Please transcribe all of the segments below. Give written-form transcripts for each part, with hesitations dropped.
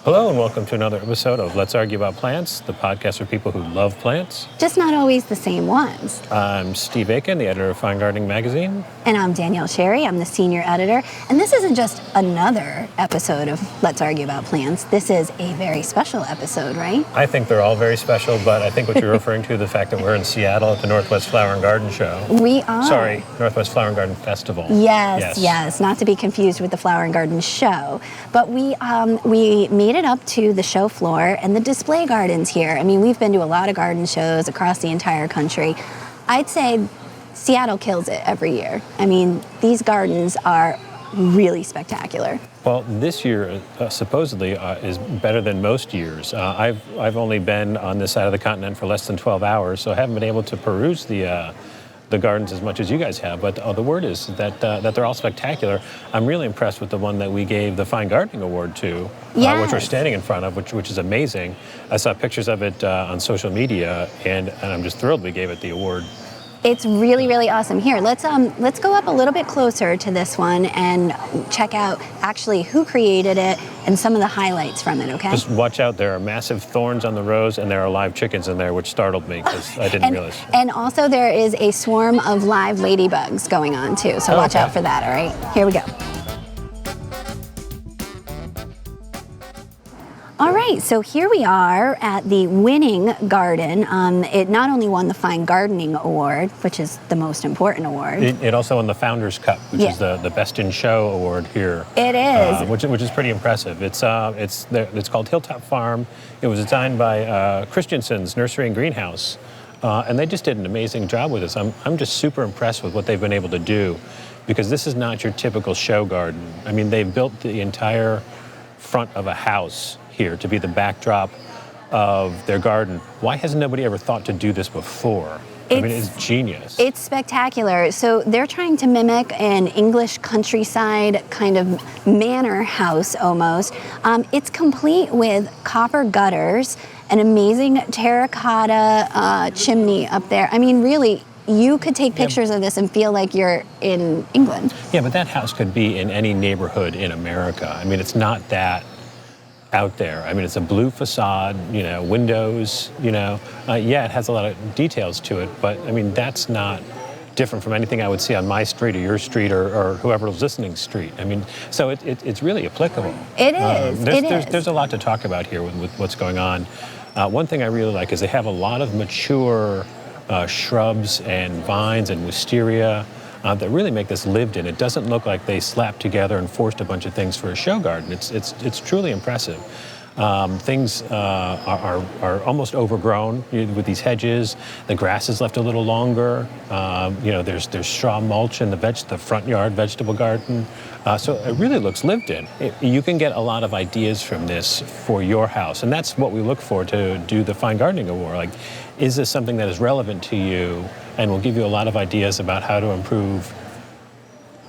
Hello and welcome to another episode of Let's Argue About Plants, the podcast for people who love plants. Just not always the same ones. I'm Steve Aiken, the editor of Fine Gardening Magazine. And I'm Danielle Sherry, I'm the senior editor. And this isn't just another episode of Let's Argue About Plants. This is a very special episode, right? I think they're all very special, but I think what you're referring to, the fact that we're in Seattle at the Northwest Flower and Garden Show. We are. Sorry, Northwest Flower and Garden Festival. Yes, not to be confused with the Flower and Garden Show. But we made it up to the show floor and the display gardens here. I mean, we've been to a lot of garden shows across the entire country. I'd say Seattle kills it every year. I mean, these gardens are really spectacular. Well, this year supposedly is better than most years. I've only been on this side of the continent for less than 12 hours, so I haven't been able to peruse the gardens as much as you guys have, but the word is that they're all spectacular. I'm really impressed with the one that we gave the Fine Gardening Award to, which we're standing in front of, which is amazing. I saw pictures of it on social media, and I'm just thrilled we gave it the award. It's really, really awesome. Here, let's go up a little bit closer to this one and check out actually who created it and some of the highlights from it, okay? Just watch out, there are massive thorns on the rows and there are live chickens in there, which startled me because I didn't realize. And also there is a swarm of live ladybugs going on too, so watch out for that, all right? Here we go. All right, so here we are at the winning garden. It not only won the Fine Gardening Award, which is the most important award. It also won the Founders Cup, which is the Best in Show award here. It is. Which is pretty impressive. It's called Hilltop Farm. It was designed by Christensen's Nursery and Greenhouse, and they just did an amazing job with this. I'm just super impressed with what they've been able to do, because this is not your typical show garden. I mean, they've built the entire front of a house here to be the backdrop of their garden. Why hasn't nobody ever thought to do this before? I mean, it's genius. It's spectacular. So they're trying to mimic an English countryside kind of manor house almost. It's complete with copper gutters, an amazing terracotta chimney up there. I mean, really, you could take pictures of this and feel like you're in England. Yeah, but that house could be in any neighborhood in America. I mean, it's not that out there. I mean, it's a blue facade, windows, it has a lot of details to it, but I mean, that's not different from anything I would see on my street or your street or whoever's listening street. I mean, so it's really applicable. It is. There's a lot to talk about here with what's going on. One thing I really like is they have a lot of mature shrubs and vines and wisteria that really make this lived in. It doesn't look like they slapped together and forced a bunch of things for a show garden. It's truly impressive. Things are almost overgrown with these hedges. The grass is left a little longer. There's straw mulch in the front yard vegetable garden. So it really looks lived in. You can get a lot of ideas from this for your house, and that's what we look for to do the Fine Gardening Award. Like, is this something that is relevant to you and will give you a lot of ideas about how to improve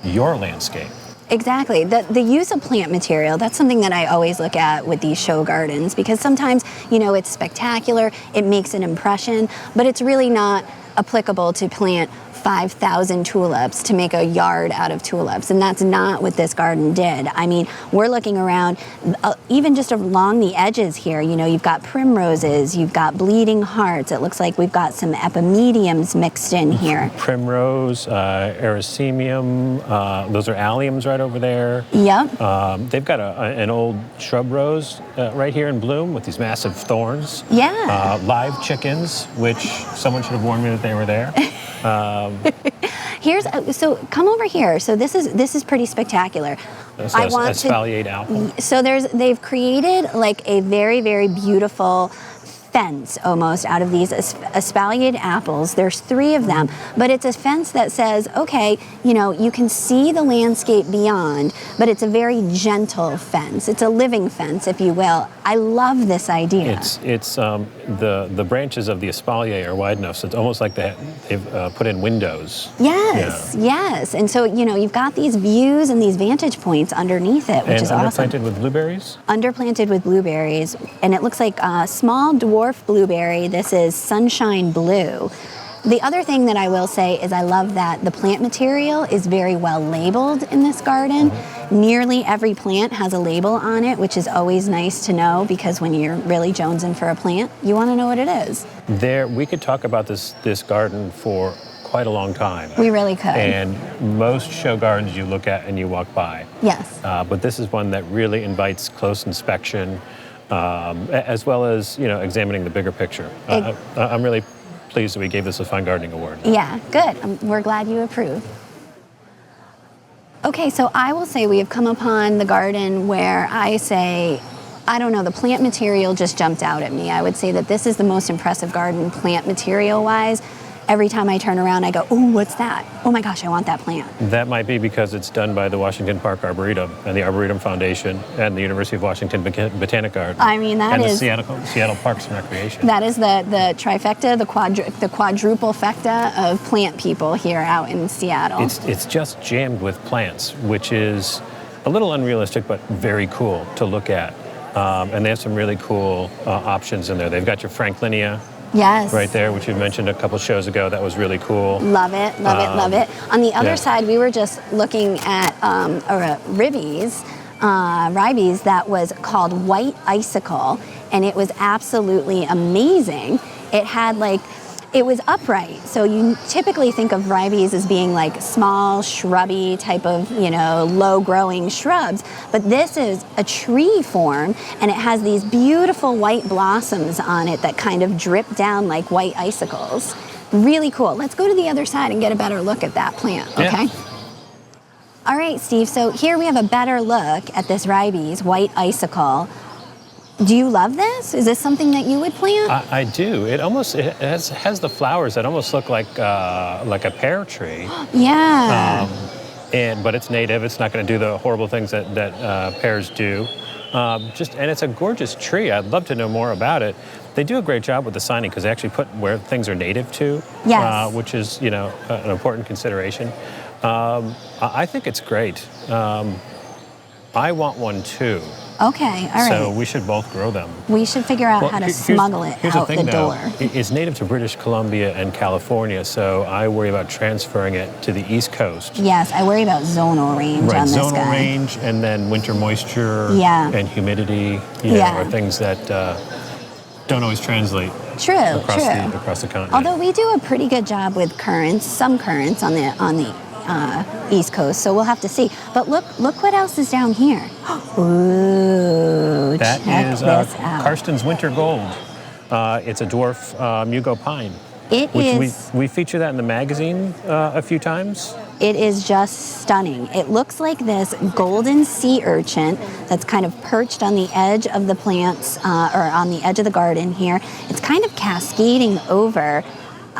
your landscape? Exactly. The use of plant material, that's something that I always look at with these show gardens, because sometimes, it's spectacular, it makes an impression, but it's really not applicable to plant 5,000 tulips to make a yard out of tulips, and that's not what this garden did. I mean, we're looking around, even just along the edges here, you've got primroses, you've got bleeding hearts, it looks like we've got some epimediums mixed in here. Primrose, erysemium, those are alliums right over there. Yep. They've got an old shrub rose right here in bloom with these massive thorns. Yeah. Live chickens, which someone should have warned me that they were there. So come over here. So this is pretty spectacular. I want espaliate apple. So they've created like a very, very beautiful fence almost out of these espaliate apples. There's 3 of them, but it's a fence that says, okay, you can see the landscape beyond, but it's a very gentle fence. It's a living fence, if you will. I love this idea. It's the branches of the espalier are wide enough, so it's almost like they've put in windows. Yes. And so, you've got these views and these vantage points underneath it, which is awesome. Underplanted with blueberries? Underplanted with blueberries, and it looks like a small dwarf blueberry. This is sunshine blue. The other thing that I will say is I love that the plant material is very well labeled in this garden. Nearly every plant has a label on it, which is always nice to know because when you're really jonesing for a plant, you want to know what it is. We could talk about this garden for quite a long time. We really could. And most show gardens you look at and you walk by. Yes. But this is one that really invites close inspection, as well as examining the bigger picture. I'm really pleased that we gave this a Fine Gardening Award. Yeah, good. We're glad you approve. Okay, so I will say we have come upon the garden where I say, I don't know, the plant material just jumped out at me. I would say that this is the most impressive garden plant material-wise. Every time I turn around, I go, oh, what's that? Oh my gosh, I want that plant. That might be because it's done by the Washington Park Arboretum and the Arboretum Foundation and the University of Washington Botanic Garden. I mean, that is... And the Seattle Parks and Recreation. That is the trifecta, the quadruple fecta of plant people here out in Seattle. It's just jammed with plants, which is a little unrealistic, but very cool to look at. And they have some really cool options in there. They've got your Franklinia. Yes. Right there, which you mentioned a couple shows ago. That was really cool. Love it, love it, love it. On the other side, we were just looking at ribes that was called White Icicle, and it was absolutely amazing. It had it was upright. So you typically think of ribes as being like small, shrubby type of, low-growing shrubs. But this is a tree form, and it has these beautiful white blossoms on it that kind of drip down like white icicles. Really cool. Let's go to the other side and get a better look at that plant, okay? Yeah. All right, Steve, so here we have a better look at this ribes, White Icicle. Do you love this? Is this something that you would plant? I do. It has the flowers that almost look like a pear tree. Yeah. But it's native. It's not going to do the horrible things that pears do. And it's a gorgeous tree. I'd love to know more about it. They do a great job with the signing because they actually put where things are native to, yes. Which is an important consideration. I think it's great. I want one too. Okay, all right. So we should both grow them. We should figure out how to smuggle it out the door. It's native to British Columbia and California, so I worry about transferring it to the East Coast. Yes, I worry about zonal range on this guy. Zonal range, and then winter moisture and humidity, are things that don't always translate across the continent. Although we do a pretty good job with some currents on the East Coast, so we'll have to see. But look what else is down here. Ooh, that is this out. Karsten's Winter Gold. It's a dwarf Mugo pine. We feature that in the magazine a few times. It is just stunning. It looks like this golden sea urchin that's kind of perched on the edge of the plants, or on the edge of the garden here. It's kind of cascading over.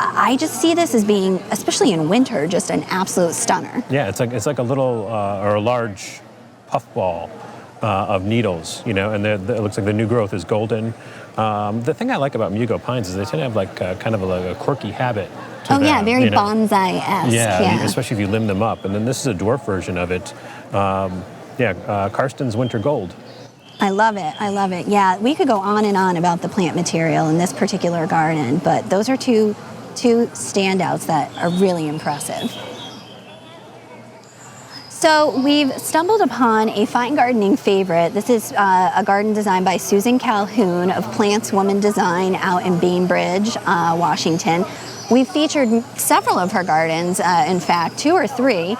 I just see this as being, especially in winter, just an absolute stunner. Yeah, it's like a little or a large puffball of needles, and it looks like the new growth is golden. The thing I like about Mugo pines is they tend to have kind of a quirky habit to them. Yeah, very bonsai-esque. Yeah, especially if you limb them up. And then this is a dwarf version of it. Karsten's Winter Gold. I love it. Yeah, we could go on and on about the plant material in this particular garden, but those are two standouts that are really impressive. So we've stumbled upon a fine gardening favorite. This is a garden designed by Susan Calhoun of Plants Woman Design out in Bainbridge, Washington. We've featured several of her gardens, in fact, 2 or 3,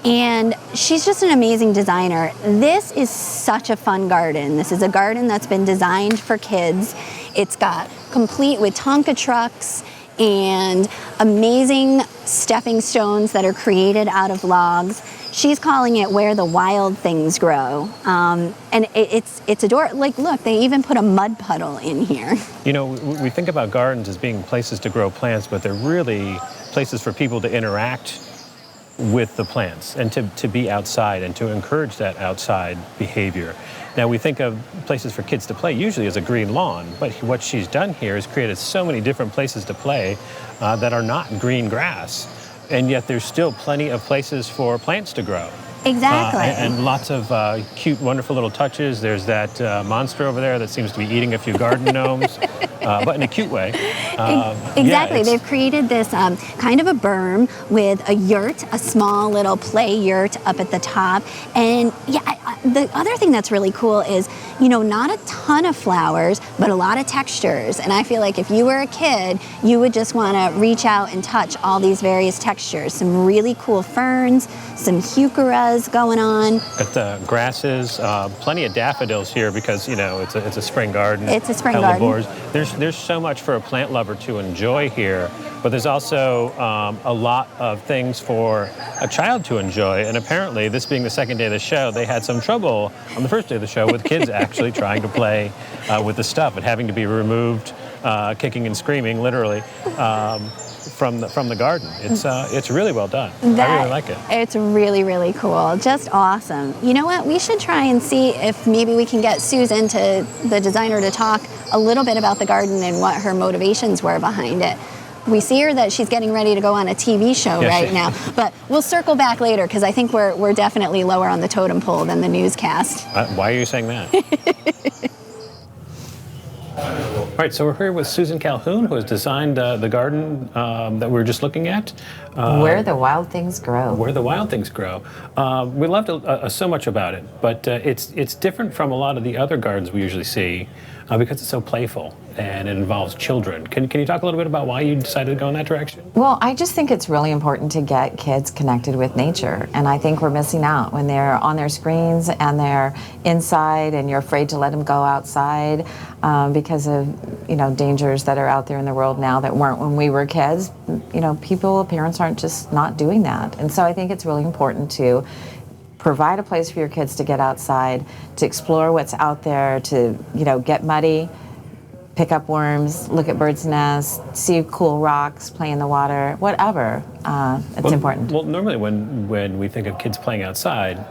and she's just an amazing designer. This is such a fun garden. This is a garden that's been designed for kids. It's got complete with Tonka trucks and amazing stepping stones that are created out of logs. She's calling it where the wild things grow. And it's adorable. Look, they even put a mud puddle in here. We think about gardens as being places to grow plants, but they're really places for people to interact with the plants and to be outside and to encourage that outside behavior. Now, we think of places for kids to play usually as a green lawn, but what she's done here is created so many different places to play that are not green grass, and yet there's still plenty of places for plants to grow. Exactly. And lots of cute, wonderful little touches. There's that monster over there that seems to be eating a few garden gnomes. but in a cute way. Exactly. Yeah, They've created this kind of a berm with a yurt, a small little play yurt up at the top. And yeah, the other thing that's really cool is, not a ton of flowers, but a lot of textures. And I feel like if you were a kid, you would just want to reach out and touch all these various textures. Some really cool ferns, some heucheras going on. Got the grasses, plenty of daffodils here because, it's a spring garden. It's a spring garden. Hellebores. There's so much for a plant lover to enjoy here, but there's also a lot of things for a child to enjoy. And apparently, this being the second day of the show, they had some trouble on the first day of the show with kids actually trying to play with the stuff and having to be removed, kicking and screaming, literally. From the garden. It's really well done. I really like it. It's really, really cool. Just awesome. You know what? We should try and see if maybe we can get Susan, the designer, to talk a little bit about the garden and what her motivations were behind it. We see her that she's getting ready to go on a TV show right now, but we'll circle back later because I think we're definitely lower on the totem pole than the newscast. Why are you saying that? All right, so we're here with Susan Calhoun, who has designed the garden that we were just looking at. Where the wild things grow. Where the wild things grow. We loved so much about it, but it's different from a lot of the other gardens we usually see because it's so playful and it involves children. Can you talk a little bit about why you decided to go in that direction? Well, I just think it's really important to get kids connected with nature, and I think we're missing out when they're on their screens and they're inside and you're afraid to let them go outside because of dangers that are out there in the world now that weren't when we were kids. Parents aren't just not doing that, and so I think it's really important to provide a place for your kids to get outside, to explore what's out there, to get muddy, pick up worms, look at birds' nests, see cool rocks, play in the water, whatever. It's important. Well, normally when we think of kids playing outside,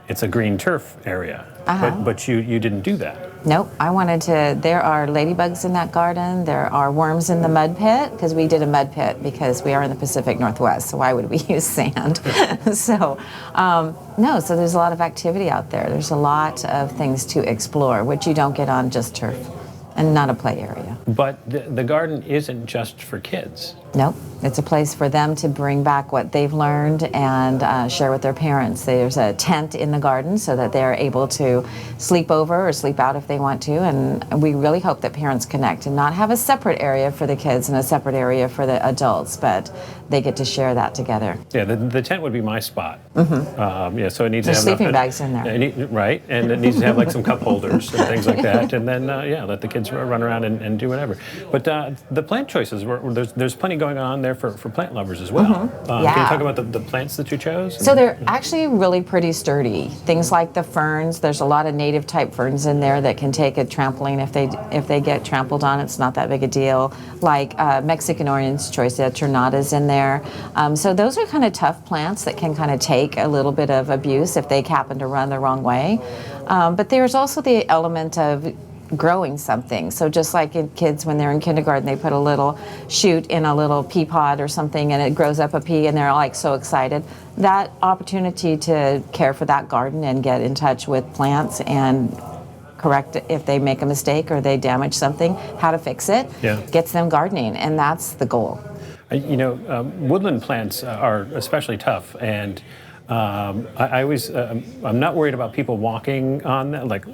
it's a green turf area, but you didn't do that. Nope, I wanted to. There are ladybugs in that garden. There are worms in the mud pit because we did a mud pit because we are in the Pacific Northwest. So why would we use sand? So there's a lot of activity out there. There's a lot of things to explore, which you don't get on just turf and not a play area. But the garden isn't just for kids. Nope. It's a place for them to bring back what they've learned and share with their parents. There's a tent in the garden so that they're able to sleep over or sleep out if they want to. And we really hope that parents connect and not have a separate area for the kids and a separate area for the adults, but they get to share that together. Yeah, the tent would be my spot. Mm-hmm. So it needs There's to have sleeping bags in there. Right, and it needs to have like some cup holders and things like that. And then, let the kids run around and do whatever. But the plant choices, there's plenty going on there for plant lovers as well. Mm-hmm. Can you talk about the plants that you chose? So they're actually really pretty sturdy. Things like the ferns, there's a lot of native type ferns in there that can take a trampling if they get trampled on. It's not that big a deal. Like Mexican orange choice, Tornado's in there. So those are kind of tough plants that can kind of take a little bit of abuse if they happen to run the wrong way. But there's also the element of growing something. So just like in kids when they're in kindergarten, they put a little shoot in a little pea pod or something and it grows up a pea and they're like so excited. That opportunity to care for that garden and get in touch with plants and correct if they make a mistake or they damage something, how to fix it, gets them gardening, and that's the goal. Woodland plants are especially tough, and I always, I'm not worried about people walking on them, like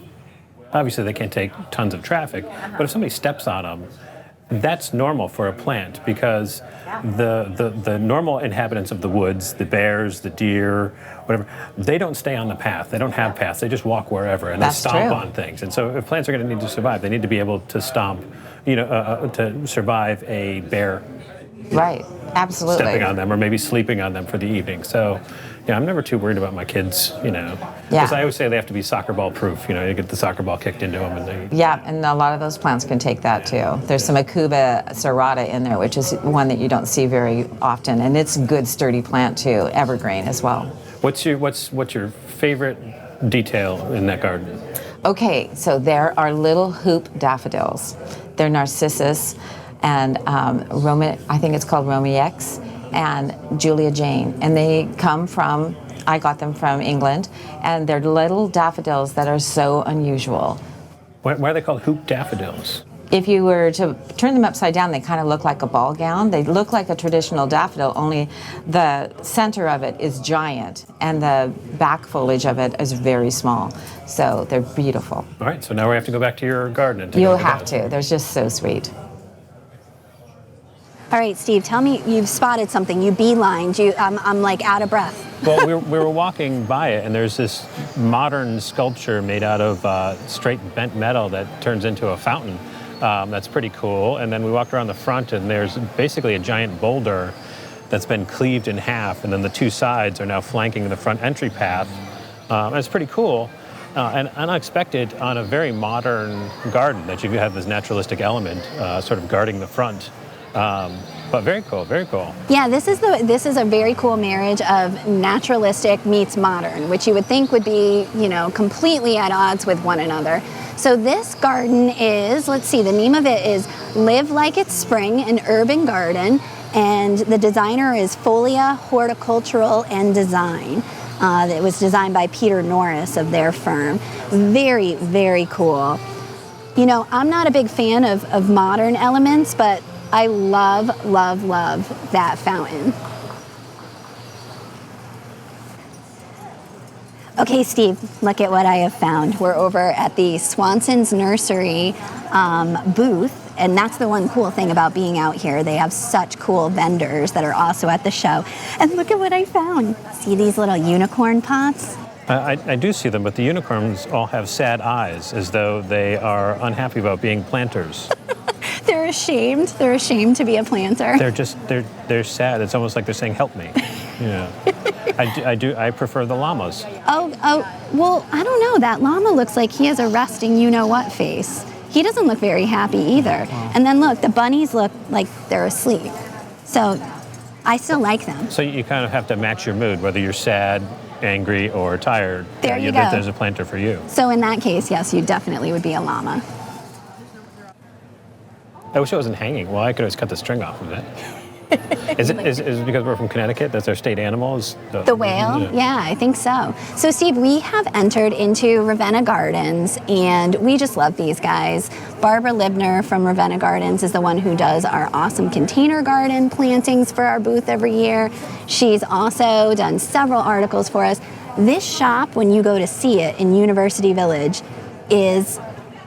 obviously they can't take tons of traffic, but if somebody steps on them, that's normal for a plant because the normal inhabitants of the woods, the bears, the deer, whatever, they don't stay on the path. They don't have paths. They just walk wherever and they stomp on things. And so if plants are going to need to survive, they need to be able to stomp, to survive a bear. Right, absolutely. Stepping on them or maybe sleeping on them for the evening. So, I'm never too worried about my kids, because I always say they have to be soccer ball proof. You get the soccer ball kicked into them. And a lot of those plants can take that too. There's some Acuba serrata in there, which is one that you don't see very often, and it's a good sturdy plant too, evergreen as well. What's your favorite detail in that garden? Okay, so there are little hoop daffodils. They're narcissus and I think it's called Romiex and Julia Jane, and they come from, I got them from England, and they're little daffodils that are so unusual. Why are they called hoop daffodils? if you were to turn them upside down, they kind of look like a ball gown. They look like a traditional daffodil, only the center of it is giant and the back foliage of it is very small. So they're beautiful. All right, so now we have to go back to your garden and take a You'll look at have that. to. They're just so sweet. All right, Steve, tell me, you've spotted something. You beelined. I'm like out of breath. Well, we were walking by it, and there's this modern sculpture made out of straight bent metal that turns into a fountain. That's pretty cool. And then we walked around the front, and there's basically a giant boulder that's been cleaved in half, and then the two sides are now flanking the front entry path. And it's pretty cool and unexpected on a very modern garden that you have this naturalistic element sort of guarding the front. But very cool, very cool. Yeah, this is a very cool marriage of naturalistic meets modern, which you would think would be, completely at odds with one another. So this garden is, let's see, the name of it is Live Like It's Spring, an urban garden, and the designer is Folia Horticultural and Design. It was designed by Peter Norris of their firm. Very, very cool. I'm not a big fan of modern elements, but I love, love, love that fountain. Okay, Steve, look at what I have found. We're over at the Swanson's Nursery booth, and that's the one cool thing about being out here. They have such cool vendors that are also at the show. And look at what I found. See these little unicorn pots? I do see them, but the unicorns all have sad eyes, as though they are unhappy about being planters. They're ashamed. They're ashamed to be a planter. They're sad. It's almost like they're saying, "Help me." Yeah. I prefer the llamas. Oh, well, I don't know. That llama looks like he has a resting you-know-what face. He doesn't look very happy either. And then look, the bunnies look like they're asleep. So I still like them. So you kind of have to match your mood, whether you're sad, angry, or tired. There you go. There's a planter for you. So in that case, yes, you definitely would be a llama. I wish it wasn't hanging. Well, I could always cut the string off of it. Is it because we're from Connecticut? That's our state animal? Is the whale? Yeah, I think so. So, Steve, we have entered into Ravenna Gardens, and we just love these guys. Barbara Libner from Ravenna Gardens is the one who does our awesome container garden plantings for our booth every year. She's also done several articles for us. This shop, when you go to see it in University Village, is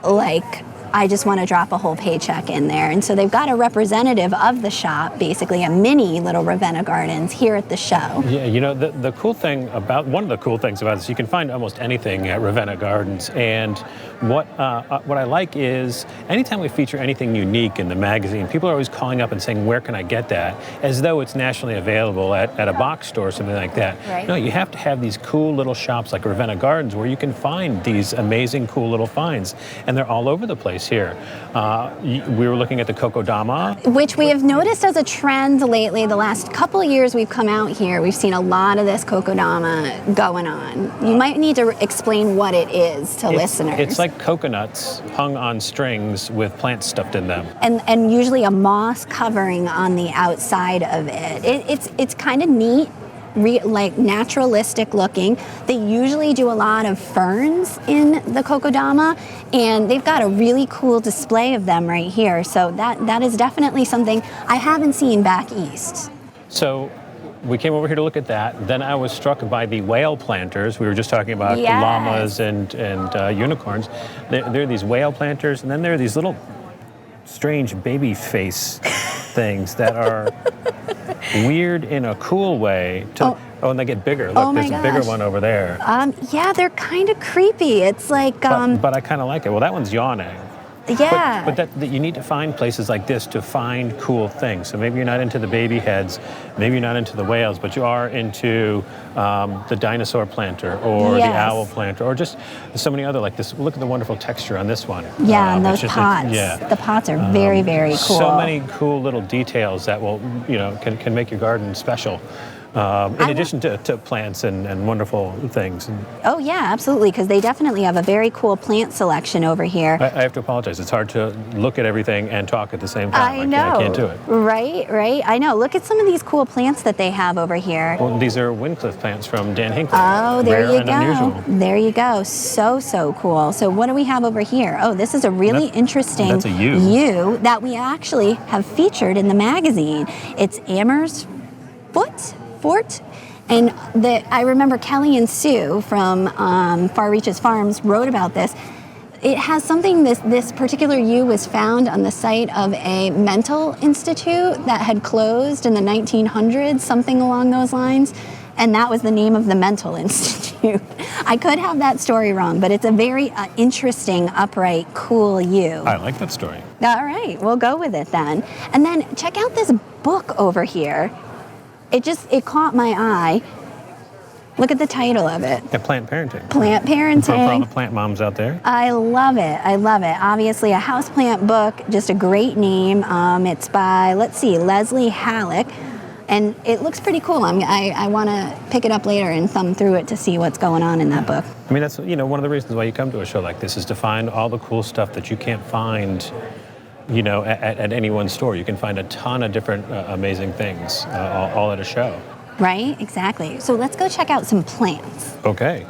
like, I just want to drop a whole paycheck in there. And so they've got a representative of the shop, basically a mini little Ravenna Gardens here at the show. Yeah, the cool thing about, one of the cool things about this, you can find almost anything at Ravenna Gardens. And what I like is anytime we feature anything unique in the magazine, people are always calling up and saying, where can I get that? As though it's nationally available at a box store or something like that. Right. No, you have to have these cool little shops like Ravenna Gardens where you can find these amazing, cool little finds. And they're all over the place here. We were looking at the Kokodama, which we have noticed as a trend lately. The last couple of years we've come out here, we've seen a lot of this Kokodama going on. You might need to explain what it is to listeners. It's like coconuts hung on strings with plants stuffed in them. And usually a moss covering on the outside of it. It's kind of neat. Like naturalistic looking. They usually do a lot of ferns in the Kokodama, and they've got a really cool display of them right here. So that is definitely something I haven't seen back east. So we came over here to look at that. Then I was struck by the whale planters. We were just talking about Yes. llamas and unicorns. There are these whale planters, and then there are these little strange baby face things that are weird in a cool way. And they get bigger. Look, there's a bigger one over there. Yeah, they're kind of creepy. It's like... But I kind of like it. Well, that one's yawning. Yeah. But that you need to find places like this to find cool things. So maybe you're not into the baby heads, maybe you're not into the whales, but you are into the dinosaur planter or the owl planter or just so many other like this. Look at the wonderful texture on this one. Yeah, and those pots. The pots are very, very cool. So many cool little details that will, can make your garden special. in addition to plants and wonderful things. Oh yeah, absolutely, because they definitely have a very cool plant selection over here. I have to apologize. It's hard to look at everything and talk at the same time. I know. I can't do it. Right. I know. Look at some of these cool plants that they have over here. Well, these are Wyncliffe plants from Dan Hinckley. Oh, there Rare you and go. unusual. There you go. So cool. So what do we have over here? Oh, this is a really interesting that's a yew. yew that we actually have featured in the magazine. It's Amherst Fort. And I remember Kelly and Sue from Far Reaches Farms wrote about this. It has something, this particular yew was found on the site of a mental institute that had closed in the 1900s, something along those lines. And that was the name of the mental institute. I could have that story wrong, but it's a very interesting, upright, cool yew. I like that story. All right, we'll go with it then. And then check out this book over here. It caught my eye. Look at the title of it. Yeah, Plant Parenting. Plant Parenting. For all the plant moms out there. I love it. Obviously a houseplant book, just a great name. It's by, Leslie Halleck. And it looks pretty cool. I want to pick it up later and thumb through it to see what's going on in that book. I mean, that's one of the reasons why you come to a show like this is to find all the cool stuff that you can't find at any one store. You can find a ton of different amazing things all at a show. Right, exactly. So let's go check out some plants. Okay.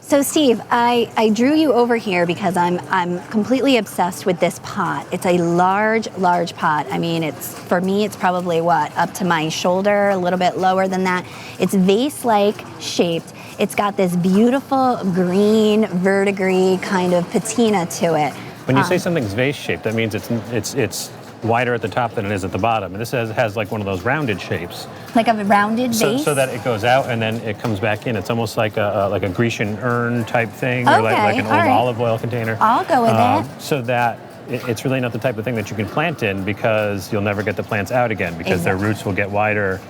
So Steve, I drew you over here because I'm completely obsessed with this pot. It's a large pot. I mean, for me, it's probably up to my shoulder, a little bit lower than that. It's vase-like shaped. It's got this beautiful green verdigris kind of patina to it. When you say something's vase-shaped, that means it's wider at the top than it is at the bottom. And this has like one of those rounded shapes. Like a rounded vase? So that it goes out and then it comes back in. It's almost like a Grecian urn type thing, or like an old olive oil container. I'll go with that. So that it's really not the type of thing that you can plant in, because you'll never get the plants out again, because their roots will get wider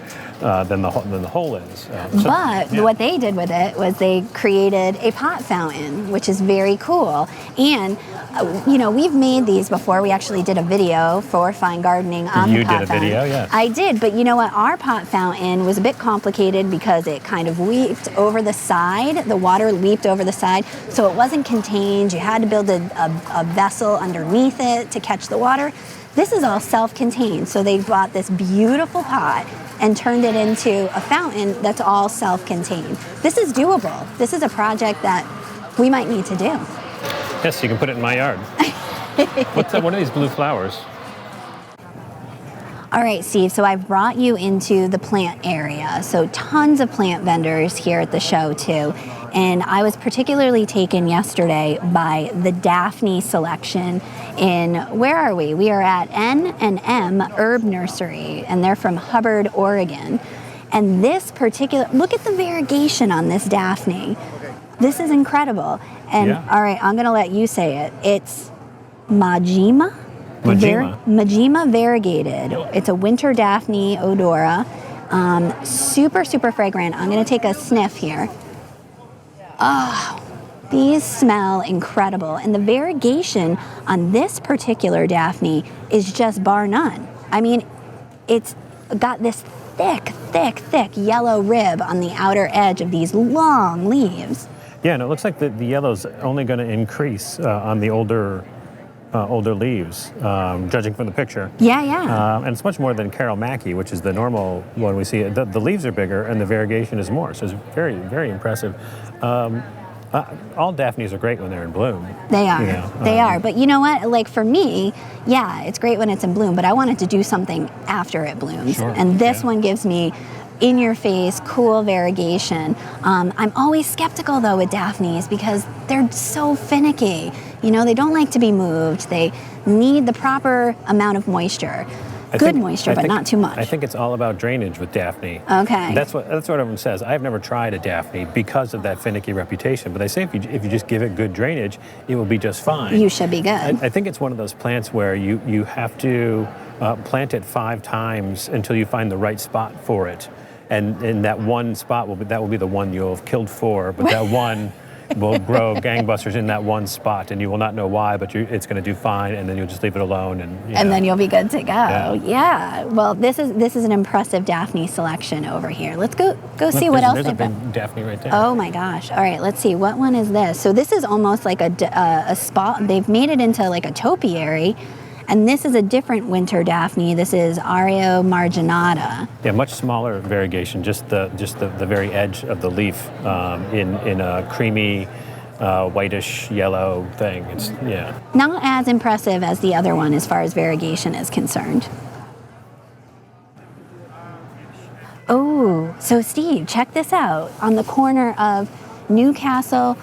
than the hole is. What they did with it was they created a pot fountain, which is very cool. And we've made these before. We actually did a video for Fine Gardening on the pot fountain. You did a video, yes. I did, but you know what? Our pot fountain was a bit complicated because it kind of leaped over the side. The water leaped over the side, so it wasn't contained. You had to build a vessel underneath it to catch the water. This is all self-contained, so they bought this beautiful pot and turned it into a fountain that's all self-contained. This is doable. This is a project that we might need to do. Yes, you can put it in my yard. What are these blue flowers? All right, Steve, so I've brought you into the plant area. So tons of plant vendors here at the show too. And I was particularly taken yesterday by the Daphne selection in, where are we? We are at N&M Herb Nursery, and they're from Hubbard, Oregon. And this particular, look at the variegation on this Daphne. This is incredible. And all right, I'm gonna let you say it. It's Majima variegated. It's a winter Daphne odora. Super fragrant. I'm gonna take a sniff here. Oh, these smell incredible. And the variegation on this particular Daphne is just bar none. I mean, it's got this thick yellow rib on the outer edge of these long leaves. Yeah, and it looks like the yellow's only going to increase on the older leaves, judging from the picture. Yeah. And it's much more than Carol Mackey, which is the normal one we see. The leaves are bigger and the variegation is more, so it's very, very impressive. All Daphnes are great when they're in bloom. They are. They are. But you know what? Like for me, yeah, it's great when it's in bloom, but I want it to do something after it blooms. Sure. And this one gives me in-your-face, cool variegation. I'm always skeptical though with Daphnes because they're so finicky. They don't like to be moved. They need the proper amount of moisture. Good moisture, but not too much. I think it's all about drainage with Daphne. Okay. That's what everyone says. I've never tried a Daphne because of that finicky reputation, but they say if you just give it good drainage, it will be just fine. You should be good. I think it's one of those plants where you have to plant it 5 times until you find the right spot for it. And that one spot will be the one you'll have killed for, but that one will grow gangbusters in that one spot, and you will not know why, but it's going to do fine, and then you'll just leave it alone, and then you'll be good to go. Yeah. Yeah. Well, this is an impressive Daphne selection over here. Let's go see what else There's a they've got. big Daphne right there. Oh my gosh. All right, let's see. What one is this? So this is almost like a spot. They've made it into like a topiary. And this is a different winter Daphne. This is Ario marginata. Yeah, much smaller variegation, just the very edge of the leaf in a creamy, whitish yellow thing. Not as impressive as the other one as far as variegation is concerned. Oh, so Steve, check this out. On the corner of Newcastle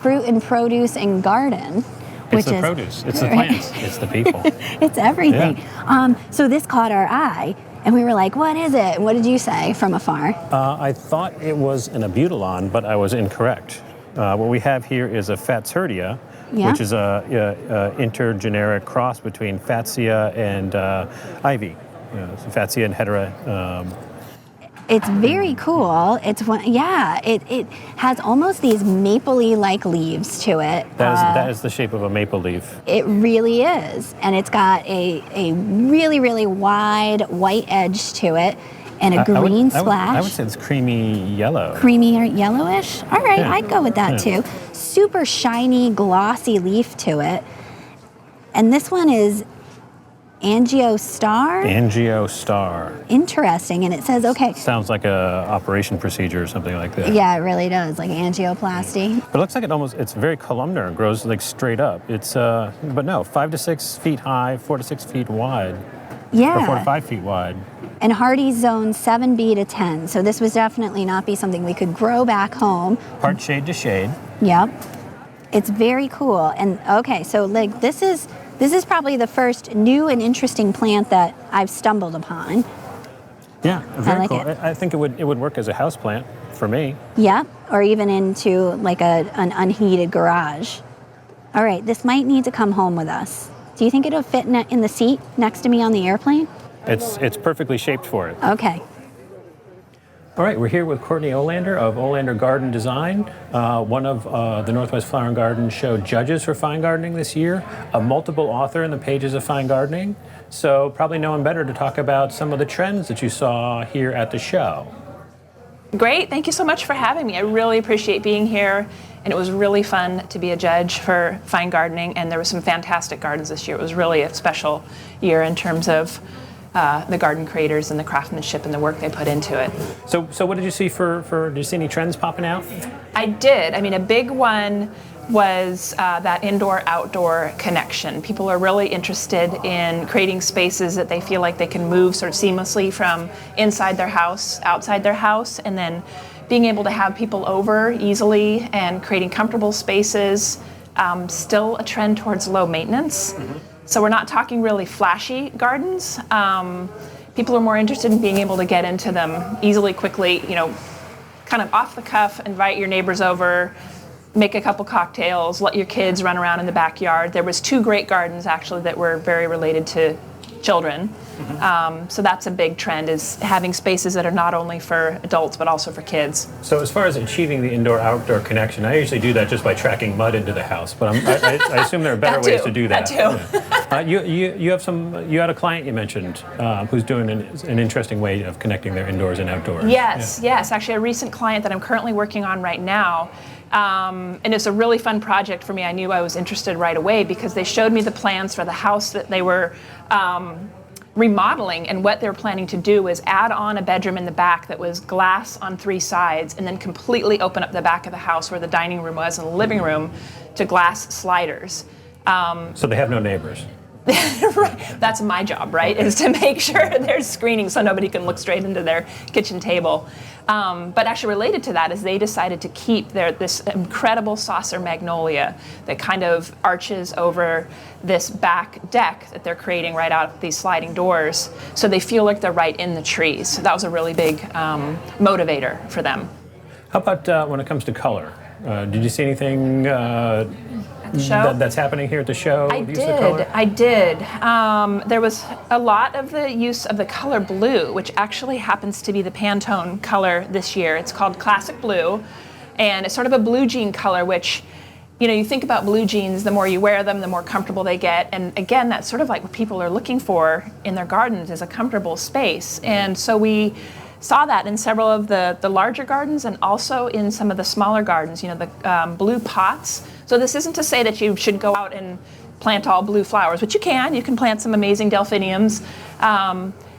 Fruit and Produce and Garden. It's the produce, it's the plants, it's the people. It's everything. Yeah. So this caught our eye, and we were like, what is it? What did you say from afar? I thought it was an abutilon, but I was incorrect. What we have here is a Fatshia, which is a intergeneric cross between Fatshia and ivy. Fatshia and hedera. It's very cool. It has almost these mapley like leaves to it. That is the shape of a maple leaf. It really is. And it's got a really, really wide white edge to it and a green splash. I would say it's creamy yellow. Creamy or yellowish? All right, Yeah. I'd go with that too. Super shiny, glossy leaf to it. And this one is Angiostar? Angiostar. Interesting. And it says, okay. Sounds like a operation procedure or something like that. Yeah, it really does, like angioplasty. But it looks like it's very columnar. It grows like straight up. It's, but no, 5 to 6 feet high, 4 to 6 feet wide. Yeah. Or 4 to 5 feet wide. And hardy zone 7B to 10. So this would definitely not be something we could grow back home. Part shade to shade. Yep. It's very cool. And okay, so like this is probably the first new and interesting plant that I've stumbled upon. Yeah, very like cool. it. I think it would work as a house plant for me. Yeah, or even into like an unheated garage. All right, this might need to come home with us. Do you think it'll fit in the seat next to me on the airplane? It's perfectly shaped for it. Okay. All right, we're here with Courtney Olander of Olander Garden Design, one of the Northwest Flower and Garden Show judges for fine gardening this year, a multiple author in the pages of fine gardening, so probably no one better to talk about some of the trends that you saw here at the show. Great, thank you so much for having me. I really appreciate being here, and it was really fun to be a judge for fine gardening, and there were some fantastic gardens this year. It was really a special year in terms of the garden creators and the craftsmanship and the work they put into it. So what did you see did you see any trends popping out? I did. I mean, a big one was that indoor-outdoor connection. People are really interested in creating spaces that they feel like they can move sort of seamlessly from inside their house, outside their house, and then being able to have people over easily and creating comfortable spaces. Still a trend towards low maintenance. Mm-hmm. So we're not talking really flashy gardens. People are more interested in being able to get into them easily, quickly, kind of off the cuff, invite your neighbors over, make a couple cocktails, let your kids run around in the backyard. There was 2 great gardens actually that were very related to children. Mm-hmm. So that's a big trend, is having spaces that are not only for adults but also for kids. So as far as achieving the indoor-outdoor connection, I usually do that just by tracking mud into the house, but I assume there are better ways to do that. That too. You had a client you mentioned who's doing an interesting way of connecting their indoors and outdoors. Yes. Actually, a recent client that I'm currently working on right now. And it's a really fun project for me. I knew I was interested right away because they showed me the plans for the house that they were remodeling, and what they were planning to do was add on a bedroom in the back that was glass on 3 sides, and then completely open up the back of the house where the dining room was and the living room to glass sliders. So they have no neighbors. Right. That's my job, right? Is to make sure there's screening so nobody can look straight into their kitchen table. But actually related to that is they decided to keep this incredible saucer magnolia that kind of arches over this back deck that they're creating right out of these sliding doors, so they feel like they're right in the trees. So that was a really big motivator for them. How about when it comes to color? Did you see anything that's happening here at the show? I did. There was a lot of the use of the color blue, which actually happens to be the Pantone color this year. It's called Classic Blue. And it's sort of a blue jean color, which, you think about blue jeans, the more you wear them, the more comfortable they get. And again, that's sort of like what people are looking for in their gardens, is a comfortable space. And so we saw that in several of the larger gardens, and also in some of the smaller gardens, the blue pots. So this isn't to say that you should go out and plant all blue flowers, which you can. You can plant some amazing delphiniums.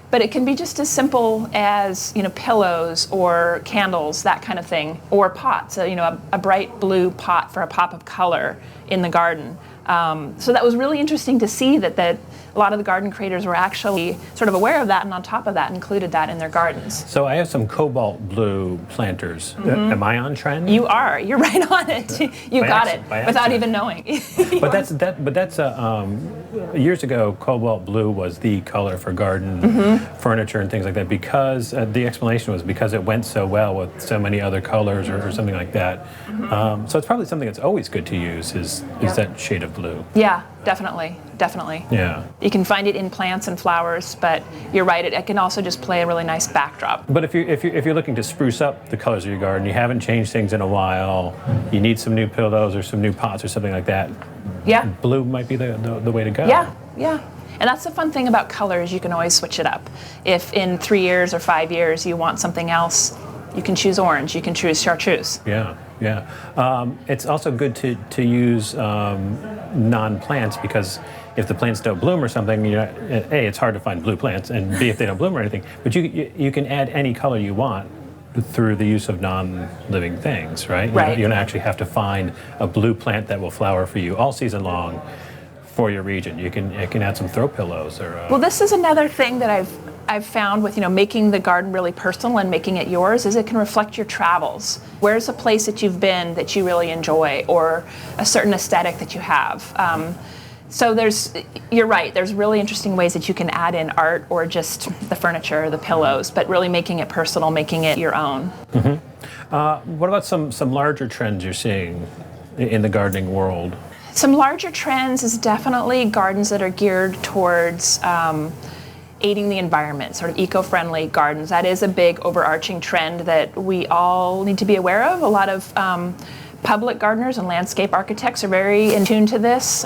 But it can be just as simple as, pillows or candles, that kind of thing, or pots, a bright blue pot for a pop of color in the garden. So that was really interesting to see that a lot of the garden creators were actually sort of aware of that, and on top of that included that in their gardens. So I have some cobalt blue planters. Am I on trend? You are. You're right on it. You got it without even knowing. But that's years ago, cobalt blue was the color for garden furniture and things like that, because the explanation was because it went so well with so many other colors or something like that. So it's probably something that's always good to use is that shade of blue. Yeah, definitely. Yeah. You can find it in plants and flowers, but you're right, it can also just play a really nice backdrop. But if you're looking to spruce up the colors of your garden, you haven't changed things in a while, you need some new pillows or some new pots or something like that. Yeah. Blue might be the way to go. Yeah. And that's the fun thing about colors, you can always switch it up. If in 3 years or 5 years you want something else, you can choose orange, you can choose chartreuse. Yeah. It's also good to use non-plants, because if the plants don't bloom or something, A, it's hard to find blue plants, and B, if they don't bloom or anything, but you can add any color you want through the use of non-living things, right? Right. You don't actually have to find a blue plant that will flower for you all season long for your region. You can add some throw pillows or. Well, this is another thing that I've found with making the garden really personal and making it yours, is it can reflect your travels. Where's a place that you've been that you really enjoy, or a certain aesthetic that you have? So you're right, there's really interesting ways that you can add in art or just the furniture or the pillows, but really making it personal, making it your own. What about some larger trends you're seeing in the gardening world? Some larger trends is definitely gardens that are geared towards aiding the environment, sort of eco-friendly gardens. That is a big overarching trend that we all need to be aware of. A lot of public gardeners and landscape architects are very in tune to this.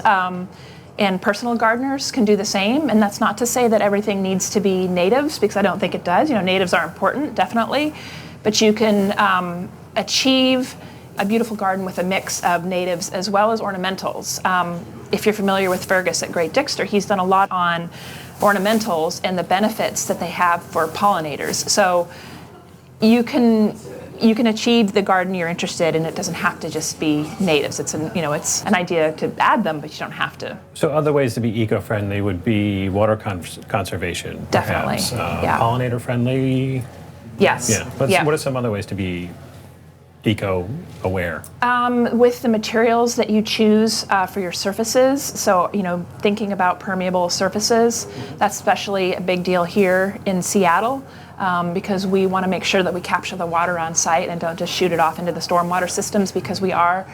And personal gardeners can do the same. And that's not to say that everything needs to be natives, because I don't think it does. Natives are important, definitely. But you can achieve a beautiful garden with a mix of natives as well as ornamentals. If you're familiar with Fergus at Great Dixter, he's done a lot on ornamentals and the benefits that they have for pollinators. So you can achieve the garden you're interested in. It doesn't have to just be natives. It's an idea to add them, but you don't have to. So other ways to be eco-friendly would be water conservation, definitely. perhaps. Pollinator-friendly. Yes. Yeah. What are some other ways to be eco-aware? With the materials that you choose for your surfaces. So, thinking about permeable surfaces, that's especially a big deal here in Seattle, because we want to make sure that we capture the water on site and don't just shoot it off into the stormwater systems, because we are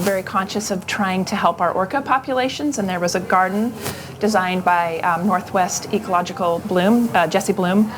very conscious of trying to help our orca populations. And there was a garden designed by Northwest Ecological Bloom, Jesse Bloom,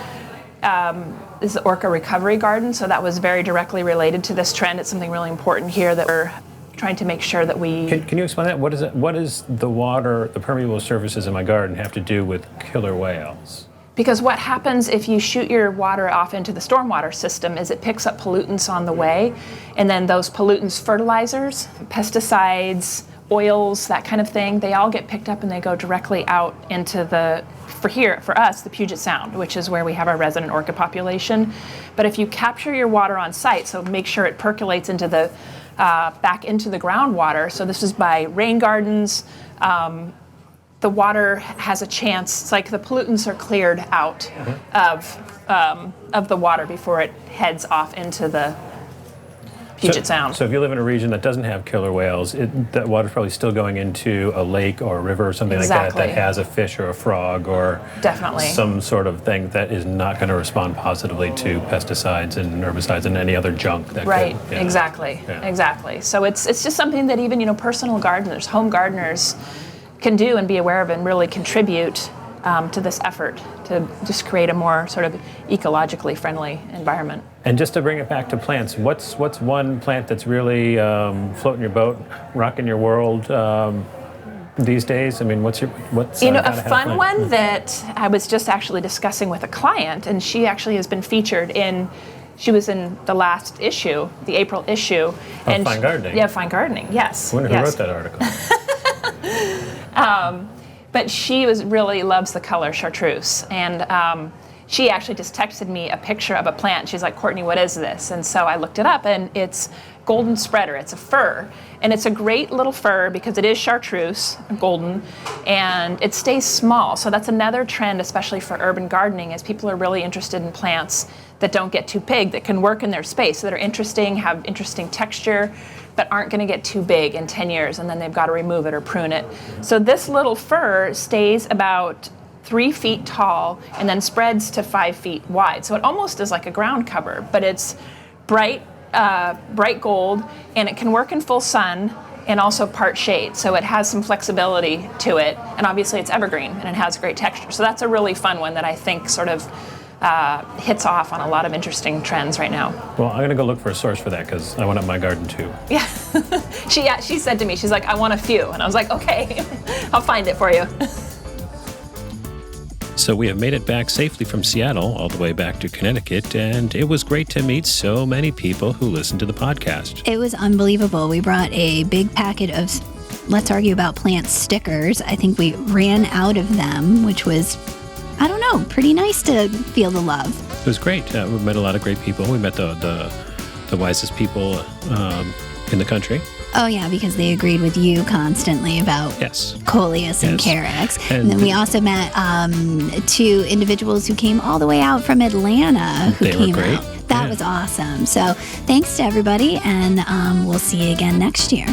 is the Orca Recovery Garden, so that was very directly related to this trend. It's something really important here that we're trying to make sure that we... Can you explain that? What is the water, the permeable surfaces in my garden have to do with killer whales? Because what happens if you shoot your water off into the stormwater system is it picks up pollutants on the way, and then those pollutants, fertilizers, pesticides, oils, that kind of thing, they all get picked up and they go directly out into for us, the Puget Sound, which is where we have our resident orca population. But if you capture your water on site, so make sure it percolates into the back into the groundwater. So this is by rain gardens. The water has a chance. It's like the pollutants are cleared out of the water before it heads off into the Puget Sound. So if you live in a region that doesn't have killer whales, that water's probably still going into a lake or a river or something like that has a fish or a frog or definitely some sort of thing that is not going to respond positively to pesticides and herbicides and any other junk that Exactly. So it's just something that even personal gardeners, home gardeners can do and be aware of and really contribute to this effort. to just create a more sort of ecologically friendly environment. And just to bring it back to plants, what's one plant that's really floating your boat, rocking your world these days? I mean, what's a fun one that I was just actually discussing with a client, and she actually has been featured in. She was in the last issue, the April issue. And Fine Gardening. Yeah, Fine Gardening, yes. I wonder who wrote that article. But she really loves the color chartreuse. And she actually just texted me a picture of a plant. She's like, Courtney, what is this? And so I looked it up, and it's golden spreader. It's a fir. And it's a great little fir because it is chartreuse, golden, and it stays small. So that's another trend, especially for urban gardening, is people are really interested in plants that don't get too big, that can work in their space, that are interesting, have interesting texture, but aren't going to get too big in 10 years, and then they've got to remove it or prune it. So this little fir stays about 3 feet tall and then spreads to 5 feet wide. So it almost is like a ground cover, but it's bright gold, and it can work in full sun and also part shade. So it has some flexibility to it, and obviously it's evergreen and it has great texture. So that's a really fun one that I think sort of hits off on a lot of interesting trends right now. Well, I'm going to go look for a source for that because I want it in my garden too. Yeah. She said to me, she's like, I want a few. And I was like, okay, I'll find it for you. So we have made it back safely from Seattle all the way back to Connecticut, and it was great to meet so many people who listened to the podcast. It was unbelievable. We brought a big packet of Let's Argue About Plants stickers. I think we ran out of them, which was, I don't know, pretty nice to feel the love. It was great. We met a lot of great people. We met the wisest people in the country. Oh, yeah, because they agreed with you constantly about Coleus and Carex. And then we also met 2 individuals who came all the way out from Atlanta who came out. That was awesome. So thanks to everybody, and we'll see you again next year.